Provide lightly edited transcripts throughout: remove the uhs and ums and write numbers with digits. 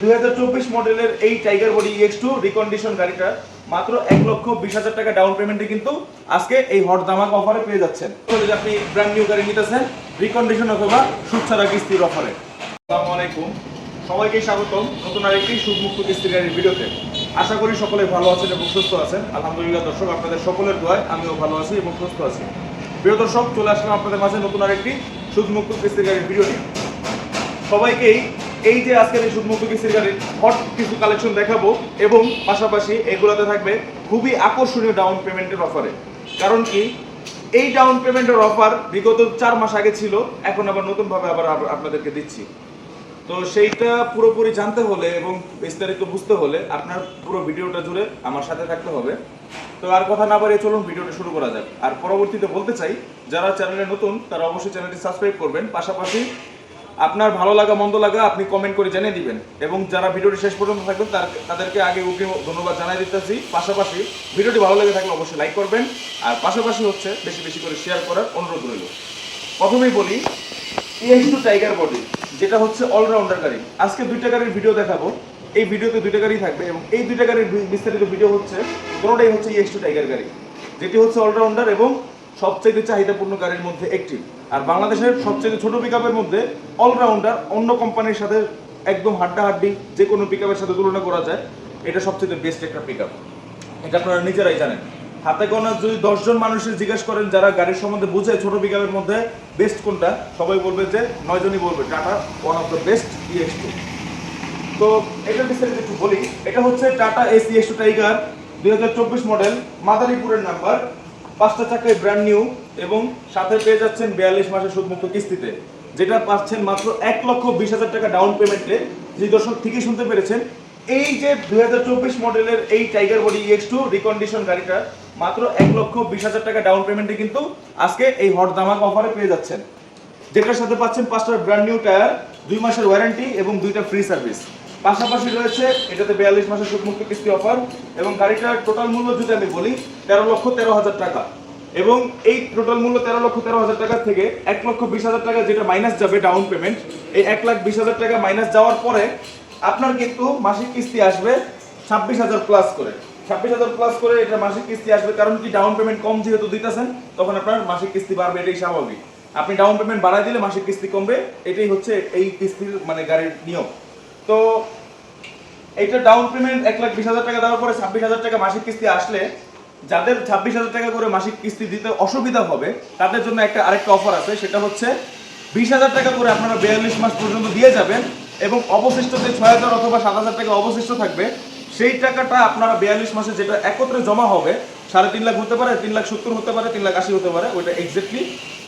2024 মডেলের এই tiger body EX2 recondition গাড়িটা মাত্র 1,20,000 টাকা ডাউন পেমেন্টে কিন্তু আজকে এই হট ধামাকা অফারে পেয়ে যাচ্ছেন। যদি আপনি ব্র্যান্ড নিউ গাড়ি নিতেছেন রিকন্ডিশন অথবা সুদ ছাড়া কিস্তির অফারে। আসসালামু আলাইকুম, সবাইকে স্বাগতম নতুন আরেকটি সুদমুক্ত কিস্তির গাড়ির ভিডিওতে। আশা করি সকলে ভালো আছেন এবং সুস্থ আছেন। আলহামদুলিল্লাহ দর্শক, আপনাদের সকলের দোয়ায় আমিও ভালো আছি এবং সুস্থ আছি। প্রিয় দর্শক, চলে আসলাম আপনাদের মাঝে নতুন আরেকটি সুদমুক্ত কিস্তির গাড়ির ভিডিও নিয়ে। সবাইকেই এই যে আজকের এই সুদমুক্ত কিস্তির গাড়ির হট কিছু কালেকশন দেখাবো এবং পাশাপাশি এগুলোতে থাকবে খুবই আকর্ষণীয় ডাউন পেমেন্টের অফারে। কারণ কি, এই ডাউন পেমেন্টের অফার বিগত 4 মাস আগে ছিল, এখন আবার নতুনভাবে আবার আপনাদেরকে দিচ্ছি। তো সেইটা পুরোপুরি জানতে হলে এবং বিস্তারিত বুঝতে হলে আপনার পুরো ভিডিওটা জুড়ে আমার সাথে থাকতে হবে। তো আর কথা না বাড়িয়ে চলুন ভিডিওটা শুরু করা যাক। আর পরবর্তীতে বলতে চাই, যারা চ্যানেলে নতুন তারা অবশ্যই চ্যানেলটি সাবস্ক্রাইব করবেন। পাশাপাশি আপনার ভালো লাগা মন্দ লাগা আপনি কমেন্ট করে জানিয়ে দিবেন এবং যারা ভিডিওটি শেষ পর্যন্ত থাকবেন তাদেরকে আগে অগ্রিম ধন্যবাদ জানাই দিতেছি। পাশাপাশি ভিডিওটি ভালো লেগে থাকলে অবশ্যই লাইক করবেন, আর পাশাপাশি হচ্ছে বেশি বেশি করে শেয়ার করার অনুরোধ রইল। প্রথমেই বলি, EX2 টাইগার বডি যেটা হচ্ছে অলরাউন্ডার গাড়ি। আজকে 2টা গাড়ির ভিডিও দেখাবো। এই ভিডিওতে 2টা গাড়ি থাকবে এবং এই 2টা গাড়ির বিস্তারিত ভিডিও হচ্ছে কোনোটাই হচ্ছে EX2 টাইগার গাড়ি, যেটি হচ্ছে অলরাউন্ডার এবং সবচেয়ে চাহিদাপূর্ণ গাড়ির মধ্যে একটি। আর বাংলাদেশের সবচেয়ে ছোট পিকআপের মধ্যে অলরাউন্ডার অন্য কোম্পানির সাথে একদম হাড্ডাহাড্ডি যে কোনো পিকআপের সাথে তুলনা করা যায়, এটা সবচেয়ে বেস্ট একটা পিকআপ। এটা আপনারা নিজেরাই জানেন। হাতে গোনা যদি 10 জন মানুষের জিজ্ঞেস করেন যারা গাড়ির সম্বন্ধে বুঝে ছোট পিকআপের মধ্যে বেস্ট কোনটা, সবাই বলবে যে 9 জনই বলবে tata one of the best EX2। তো এটা বিস্তারিত একটু বলি। এটা হচ্ছে tata AC EX2 tiger 2024 model, মাদারীপুরের নাম্বার, 5টা চাকায় ব্র্যান্ড নিউ এবং সাথে পেয়ে যাচ্ছেন 42 মাসের সুদমুক্ত কিস্তিতে, যেটা পাচ্ছেন মাত্র 1,20,000 টাকা ডাউন পেমেন্টে। যে দর্শক ঠিকই শুনতে পেরেছেন, এই যে 2024 মডেলের এই টাইগার বডি EX2 রিকন্ডিশন গাড়িটা মাত্র 1,20,000 টাকা ডাউন পেমেন্টে কিন্তু আজকে এই হট ধামাকা অফারে পেয়ে যাচ্ছেন, যেটার সাথে পাচ্ছেন 5টা ব্র্যান্ড নিউ টায়ার, 2 মাসের ওয়ারেন্টি এবং 2টা ফ্রি সার্ভিস। পাশাপাশি রয়েছে এটাতে 42 মাসের সুদমুক্ত কিস্তি অফার এবং গাড়িটার টোটাল মূল্য যদি আমি বলি 13,13,000 টাকা। এবং এই টোটাল মূল্য 13,13,000 টাকা থেকে 1,20,000 টাকা যেটা মাইনাস যাবে ডাউন পেমেন্ট, এই 1,20,000 টাকা মাইনাস যাওয়ার পরে আপনার কিন্তু মাসিক কিস্তি আসবে 26,000 প্লাস করে। 26,000 প্লাস করে এটা মাসিক কিস্তি আসবে। কারণ কি, ডাউন পেমেন্ট কম যেহেতু দিতেছেন তখন আপনার মাসিক কিস্তি বাড়বে, এটাই স্বাভাবিক। আপনি ডাউন পেমেন্ট বাড়াই দিলে মাসিক কিস্তি কমবে, এটাই হচ্ছে এই কিস্তির মানে গাড়ির নিয়ম। তো এইটা ডাউন পেমেন্ট 1,20,000 টাকা দেওয়ার পরে 26,000 টাকা মাসিক কিস্তি আসলে যাদের 26,000 টাকা করে মাসিক কিস্তি দিতে অসুবিধা হবে তাদের জন্য আরেকটা অফার আছে। সেটা হচ্ছে 20,000 টাকা করে আপনারা 42 মাস পর্যন্ত দিয়ে যাবেন এবং অবশিষ্ট যে 6,000 অথবা 7,000 টাকা অবশিষ্ট থাকবে, সেই টাকাটা আপনারা 42 মাসে যেটা একত্রে জমা হবে, 3.5 লাখ হতে পারে, 3,70,000 হতে পারে, 3,80,000 হতে পারে, ওইটা এক্স্যাক্টলি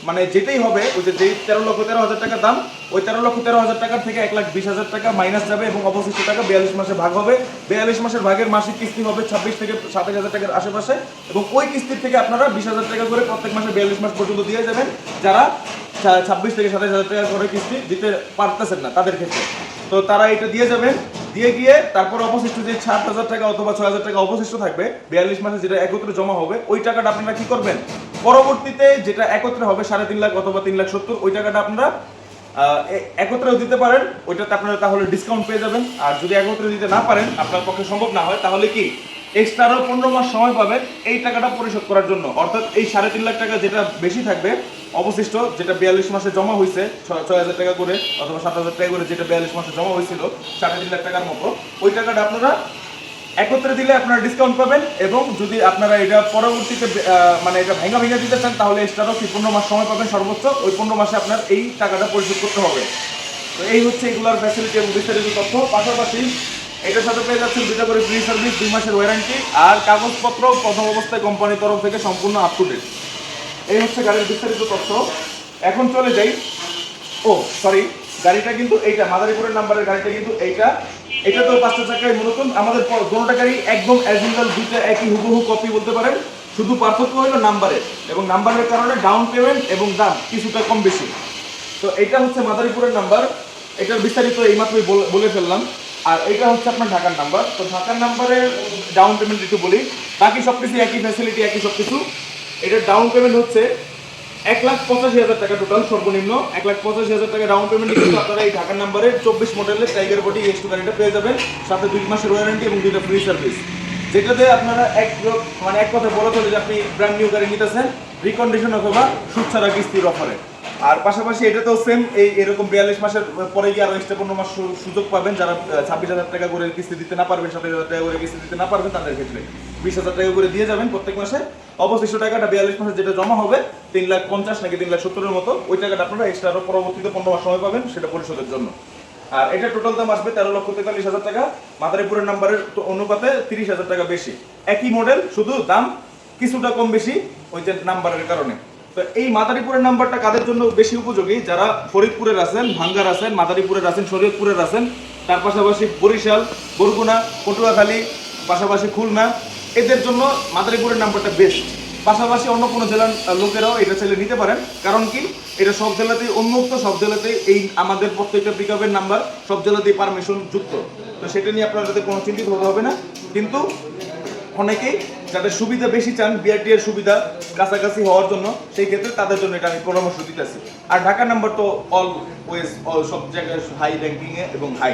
মানে যেটাই হবে, ওই যে 13,13,000 টাকা দাম, ওই 13,13,000 টাকার থেকে 1,20,000 টাকা মাইনাস যাবে এবং অবশিষ্ট টাকা 42 মাসে ভাগ হবে। 42 মাসের ভাগের মাসিক কিস্তি হবে 26 থেকে 27,000 টাকার আশেপাশে এবং ওই কিস্তির থেকে আপনারা 20,000 টাকা করে প্রত্যেক মাসে 42 মাস পর্যন্ত দিয়ে যাবেন, যারা 26 থেকে 27,000 টাকা করে কিস্তি দিতে পারতেছেন না তাদের ক্ষেত্রে। তো তারা এটা দিয়ে যাবেন, দিয়ে গিয়ে তারপর অবশিষ্ট যে 7,000 টাকা অথবা 6,000 টাকা অবশিষ্ট থাকবে 42 মাসে যেটা একত্রে জমা হবে, ওই টাকাটা আপনারা কি করবেন, পরবর্তীতে যেটা একত্রে হবে 3.5 লাখ অথবা 3,70,000, ওই টাকাটা আপনারা একত্রেও দিতে পারেন। ওইটাতে আপনারা তাহলে ডিসকাউন্ট পেয়ে যাবেন। আর যদি একত্রে দিতে না পারেন, আপনার পক্ষে সম্ভব না হয়, তাহলে কি এক্সট্রা আরও 15 মাস সময় পাবেন এই টাকাটা পরিশোধ করার জন্য। অর্থাৎ এই 3.5 লাখ টাকা যেটা বেশি থাকবে অবশিষ্ট, যেটা 42 মাসে জমা হয়েছে 6,000 টাকা করে অথবা 7,000 টাকা করে, যেটা 42 মাসে জমা হয়েছিল 3.5 লাখ টাকার মতো, ওই টাকাটা আপনারা একত্রে দিলে আপনারা ডিসকাউন্ট পাবেন। এবং যদি আপনারা এটা পরবর্তীতে মানে এটা ভেঙে দিতে চান, তাহলে এক্সট্রা 15 মাস সময় পাবেন সর্বোচ্চ। ওই 15 মাসে আপনার এই টাকাটা পরিশোধ করতে হবে। তো এই হচ্ছে এগুলার ফ্যাসিলিটি এবং বিস্তারিত তথ্য। পাশাপাশি এটার সাথে পেয়ে যাচ্ছেন 2টা করে ফ্রি সার্ভিস, 2 মাসের ওয়ারেন্টি, আর কাগজপত্র প্রথম অবস্থায় কোম্পানির তরফ থেকে সম্পূর্ণ আপ টু ডেট। এই হচ্ছে গাড়ির বিস্তারিত তথ্য। এখন চলে যাই, গাড়িটা কিন্তু এইটা মাদারীপুরের নাম্বারের গাড়িটা কিন্তু এটা তো 5টা চাকায় মূলত আমাদের দুটোটা গাড়ি একদম অ্যাজ ইউজুয়াল, দুইটা একই হুবহু কপি বলতে পারেন। শুধু পার্থক্য হলো নাম্বারের, এবং নাম্বারের কারণে ডাউন পেমেন্ট এবং দাম কিছুটা কম বেশি। তো এটা হচ্ছে মাদারীপুরের নাম্বার, এটার বিস্তারিত এইমাত্রই বলে ফেললাম। আর এটা হচ্ছে আপনার ঢাকার নাম্বার। তো ঢাকার নাম্বারের ডাউন পেমেন্ট একটু বলি, বাকি সব কিছু একই ফ্যাসিলিটি, একই সব কিছু। এটার ডাউন পেমেন্ট হচ্ছে 1,85,000 টাকা টোটাল সর্বনিম্ন 1,85,000 টাকা ডাউন পেমেন্টে কিন্তু আপনারা এই ঢাকার নাম্বারে 24 মডেলের টাইগার বডি EX2 গাড়িটা পেয়ে যাবেন, সাথে 2 মাসের ওয়ারেন্টি এবং 2টা ফ্রি সার্ভিস, যেটাতে আপনারা এক কথায় বলা চলে যে আপনি ব্র্যান্ড নিউ গাড়ি নিতেছেন রিকন্ডিশন অথবা সুদ ছাড়া কিস্তির অফারে। আর পাশাপাশি এটাতেও সেম এরকম 42 মাসের পরে গিয়ে আরো এক্সট্রা 15 মাস সুযোগ পাবেন, যারা 26,000 টাকা করে কিস্তি দিতে না পারবেন, 27,000 টাকা করে কিস্তি দিতে না পারবেন, তাদের ক্ষেত্রে 20,000 টাকা করে দিয়ে যাবেন প্রত্যেক মাসে। অবশিষ্ট টাকাটা 42 মাসে যেটা জমা হবে 3,50,000 নাকি 3,70,000 এর মতো, ওই টাকাটা আপনারা এক্সট্রা আরো পরবর্তীতে 15 মাস সময় পাবেন সেটা পরিশোধের জন্য। আর এটা টোটাল দাম আসবে 13,43,000 টাকা, মাদারীপুরের নাম্বারের অনুপাতে 30,000 টাকা বেশি। একই মডেল, শুধু দাম কিছুটা কম বেশি ওই যে নাম্বারের কারণে। তো এই মাদারীপুরের নাম্বারটা কাদের জন্য বেশি উপযোগী? যারা ফরিদপুরের আছেন, ভাঙ্গার আছেন, মাদারীপুরের আছেন, শরীয়তপুরের আছেন, তার পাশাপাশি বরিশাল, বরগুনা, পটুয়াখালী, পাশাপাশি খুলনা, এদের জন্য মাদারীপুরের নাম্বারটা বেস্ট। পাশাপাশি অন্য কোনো জেলার লোকেরাও এটা চাইলে নিতে পারেন, কারণ কি এটা সব জেলাতেই উন্মুক্ত, সব জেলাতেই এই আমাদের প্রত্যেকটা পিকআপের নাম্বার সব জেলাতেই পারমিশন যুক্ত, তো সেটা নিয়ে আপনাদের কোনো চিন্তিত হতে হবে না। কিন্তু অনেকেই যাদের সুবিধা বেশি চান, বিআরটি এর সুবিধা কাছাকাছি হওয়ার জন্য, সেই ক্ষেত্রে তাদের জন্য এটা আমি পরামর্শ দিতেছি। আর ঢাকা নাম্বার তো অলওয়েজ সব জায়গায় হাই র্যাঙ্কিংয়ে এবং হাই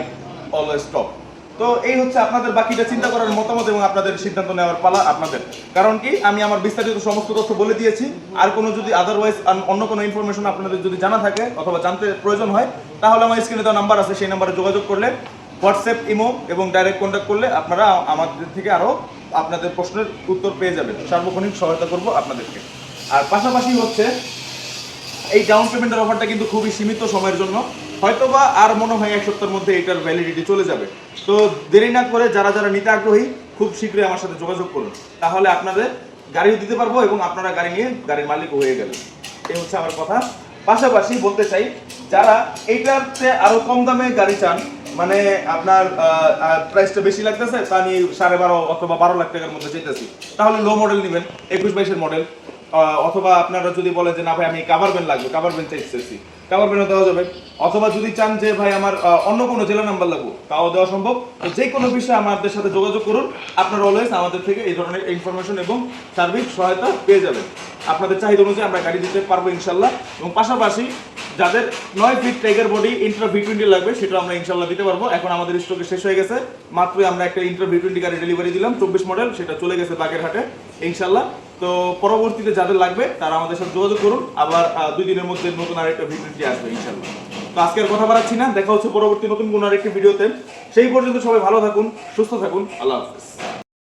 অলওয়েজ টপ। তো এই হচ্ছে আপনাদের বাকিটা চিন্তা করার মতামত এবং আপনাদের সিদ্ধান্ত নেওয়ার পালা আপনাদের। কারণ কি আমি আমার বিস্তারিত সমস্ত তথ্য বলে দিয়েছি, আর কোনো যদি আদারওয়াইজ অন্য কোনো ইনফরমেশন আপনাদের যদি জানা থাকে অথবা জানতে প্রয়োজন হয়, তাহলে আমার স্ক্রিনে দেওয়া নাম্বার আছে, সেই নাম্বারে যোগাযোগ করলে, হোয়াটসঅ্যাপ, ইমো এবং ডাইরেক্ট কন্ট্যাক্ট করলে আপনারা আমাদের থেকে আরও আপনাদের প্রশ্নের উত্তর পেয়ে যাবেন, সার্বক্ষণিক সহায়তা করব আপনাদেরকে। আর পাশাপাশি হচ্ছে এই ডাউন পেমেন্টের অফারটা কিন্তু খুবই সীমিত সময়ের জন্য, হয়তোবা আর মনে হয় 1 সপ্তাহের মধ্যে এটার ভ্যালিডিটি চলে যাবে। তো দেরি না করে যারা যারা নিতে আগ্রহী খুব শীঘ্রই আমার সাথে যোগাযোগ করুন, তাহলে আপনাদের গাড়িও দিতে পারবো এবং আপনারা গাড়ি নিয়ে গাড়ির মালিক হয়ে গেলেন। এই হচ্ছে আমার কথা। পাশাপাশি বলতে চাই, যারা এইটাতে আরো কম দামে গাড়ি চান, মানে আপনার প্রাইসটা বেশি লাগতেছে, তা আমি 12.5 অথবা 12 লাখ টাকার মধ্যে চাইতেছি, তাহলে লো মডেল নেবেন, 21-22 মডেল। অথবা আপনারা যদি বলেন যে না ভাই আমি কাভার ভ্যান লাগবে, কাভার ভ্যান চাইতেছি, কাভার ভ্যানও দেওয়া যাবে। অথবা যদি চান যে ভাই আমার অন্য কোনো জেলা নাম্বার লাগবে, তাও দেওয়া সম্ভব। তো যে কোনো বিষয়ে আমাদের সাথে যোগাযোগ করুন, আপনারা অলওয়েজ আমাদের থেকে এই ধরনের ইনফরমেশন এবং সার্ভিস সহায়তা পেয়ে যাবেন। আপনাদের চাহিদা অনুযায়ী আমরা গাড়ি দিতে পারবো ইনশাল্লাহ। এবং পাশাপাশি যাদের 9 fit tiger body Intra V20 লাগবে, সেটা আমরা ইনশাল্লাহ দিতে পারবো। এখন আমাদের স্টকে শেষ হয়ে গেছে, মাত্রই আমরা একটা ইন্ট্রা V20 গাড়ি ডেলিভারি দিলাম, 24 মডেল, সেটা চলে গেছে বাগেরহাটে ইনশাল্লাহ। তো পরবর্তীতে যাদের লাগবে তারা আমাদের সাথে যোগাযোগ করুন, আবার 2 দিনের মধ্যে নতুন আরেকটা V20 আসবে ইনশাল্লাহ। তো আজকে আর কথা বাড়াচ্ছি না, দেখা হচ্ছে পরবর্তী নতুন কোনো আরেকটি ভিডিওতে। সেই পর্যন্ত সবাই ভালো থাকুন, সুস্থ থাকুন, আল্লাহ হাফেজ।